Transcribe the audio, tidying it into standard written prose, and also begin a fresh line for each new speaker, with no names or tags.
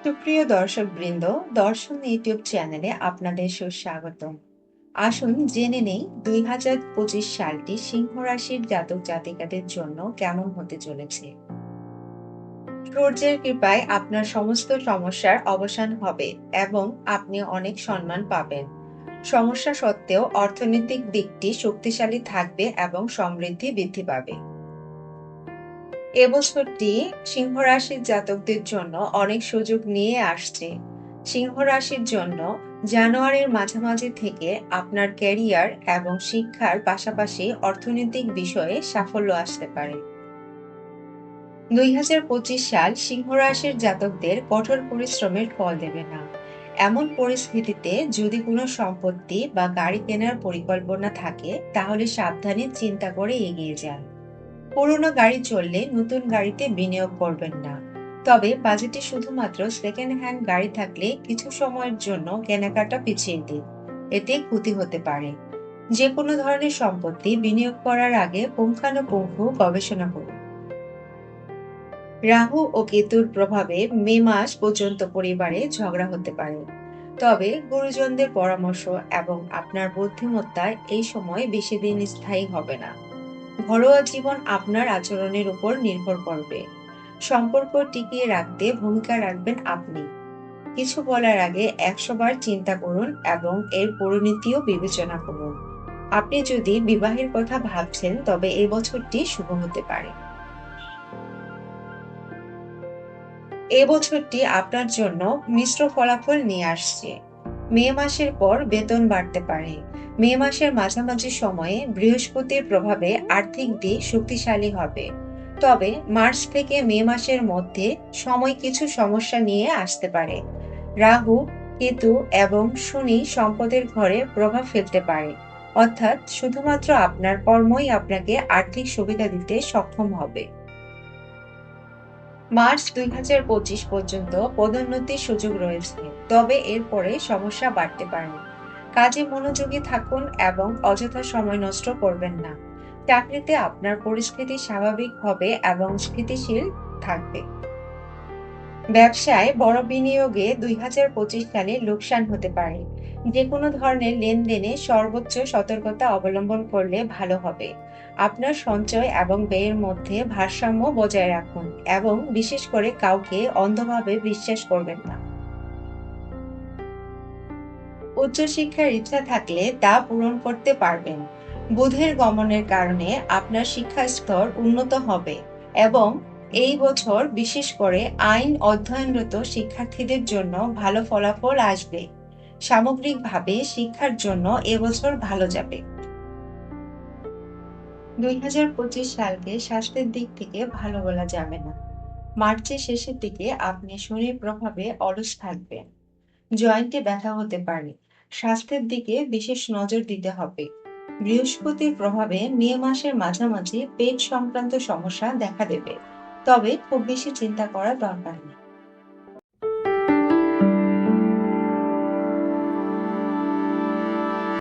সুপ্রিয় দর্শকবৃন্দ, দর্শন ইউটিউব চ্যানেলে আপনাদের সুস্বাগতম। আসুন জেনে নেই 2025 সালটি সিংহ রাশির জাতক জাতিকাদের জন্য কেমন হতে চলেছে। সূর্যের কৃপায় আপনার সমস্ত সমস্যার অবসান হবে এবং আপনি অনেক সম্মান পাবেন। সমস্যা সত্ত্বেও অর্থনৈতিক দিকটি শক্তিশালী থাকবে এবং সমৃদ্ধি বৃদ্ধি পাবে। এবছরটি সিংহ রাশির জাতকদের জন্য অনেক সুযোগ নিয়ে আসছে। সিংহ রাশির জন্য জানুয়ারির মাঝামাঝি থেকে আপনার ক্যারিয়ার এবং শিক্ষার পাশাপাশি অর্থনৈতিক বিষয়ে সাফল্য আসতে পারে। 2025 সাল সিংহ রাশির জাতকদের কঠোর পরিশ্রমের ফল দেবে না। এমন পরিস্থিতিতে যদি কোনো সম্পত্তি বা গাড়ি কেনার পরিকল্পনা থাকে তাহলে সাবধানে চিন্তা করে এগিয়ে যান। পুরোনো গাড়ি চললে নতুন গাড়িতে বিনিয়োগ করবেন না। তবে বাজেটে শুধুমাত্র সেকেন্ড হ্যান্ড গাড়ি থাকলে কিছু সময়ের জন্য কেনাকাটা পিছিয়ে দিন, এতে ক্ষতি হতে পারে। যে কোনো ধরনের সম্পত্তি বিনিয়োগ করার আগে পুঙ্খানুপুঙ্খ গবেষণা করুন। রাহু ও কেতুর প্রভাবে মে মাস পর্যন্ত পরিবারে ঝগড়া হতে পারে। তবে গুরুজনদের পরামর্শ এবং আপনার বুদ্ধিমত্তায় এই সময় বেশি দিন স্থায়ী হবে না। ঘরোয়া জীবন আপনার আচরণের উপর নির্ভর করবে। সম্পর্ক টিকিয়ে রাখতে ভূমিকা রাখবেন আপনি। কিছু বলার আগে 100 বার চিন্তা করুন এবং এর পরিণতিও বিবেচনা করুন। আপনি যদি বিবাহের কথা ভাবছেন তবে এই বছরটি শুভ হতে পারে। এই বছরটি আপনার জন্য মিশ্র ফলাফল নিয়ে আসছে। মে মাসের পর বেতন বাড়তে পারে। মে মাসের মাঝামাঝি সময়ে বৃহস্পতির প্রভাবে আর্থিক দিক শক্তিশালী হবে। তবে মার্চ থেকে মে মাসের মধ্যে সময় কিছু সমস্যা নিয়ে আসতে পারে। রাহু, কেতু এবং শনি সম্পদের ঘরে প্রভাব ফেলতে পারে। অর্থাৎ শুধুমাত্র আপনার কর্মই আপনাকে আর্থিক সুবিধা দিতে সক্ষম হবে। মার্চ 2025 পর্যন্ত পদোন্নতির সুযোগ রয়েছে, তবে এরপরে সমস্যা বাড়তে পারে। কাজে মনোযোগী থাকুন এবং অযথা সময় নষ্ট করবেন না। চাকরিতে আপনার পরিস্থিতি স্বাভাবিক হবে এবং স্থিতিশীল থাকবে। ব্যবসায় বড় বিনিয়োগে 2025 সালে লোকসান হতে পারে। যে কোনো ধরনের লেনদেনে সর্বোচ্চ সতর্কতা অবলম্বন করলে ভালো হবে। আপনার সঞ্চয় এবং ব্যয়ের মধ্যে ভারসাম্য বজায় রাখুন এবং বিশেষ করে কাউকে অন্ধভাবে বিশ্বাস করবেন না। উচ্চশিক্ষার ইচ্ছা থাকলে তা পূরণ করতে পারবেন। বুধের গমনের কারণে আপনার শিক্ষা স্তর উন্নত হবে এবং এই বছর বিশেষ করে আইন অধ্যয়নরত শিক্ষার্থীদের জন্য ভালো ফলাফল আসবে। সামগ্রিকভাবে শিক্ষার জন্য এবছর ভালো যাবে। 2025 সালকে স্বাস্থ্যের দিক থেকে ভালো বলা যাবে না। মার্চের শেষের দিকে আপনি শনির প্রভাবে অলস থাকবেন। জয়েন্টে ব্যথা হতে পারে। স্বাস্থ্যের দিকে বিশেষ নজর দিতে হবে। বৃহস্পতির প্রভাবে মে মাসের মাঝামাঝি পেট সংক্রান্ত সমস্যা দেখা দেবে। তবে খুব বেশি চিন্তা করার দরকার নেই।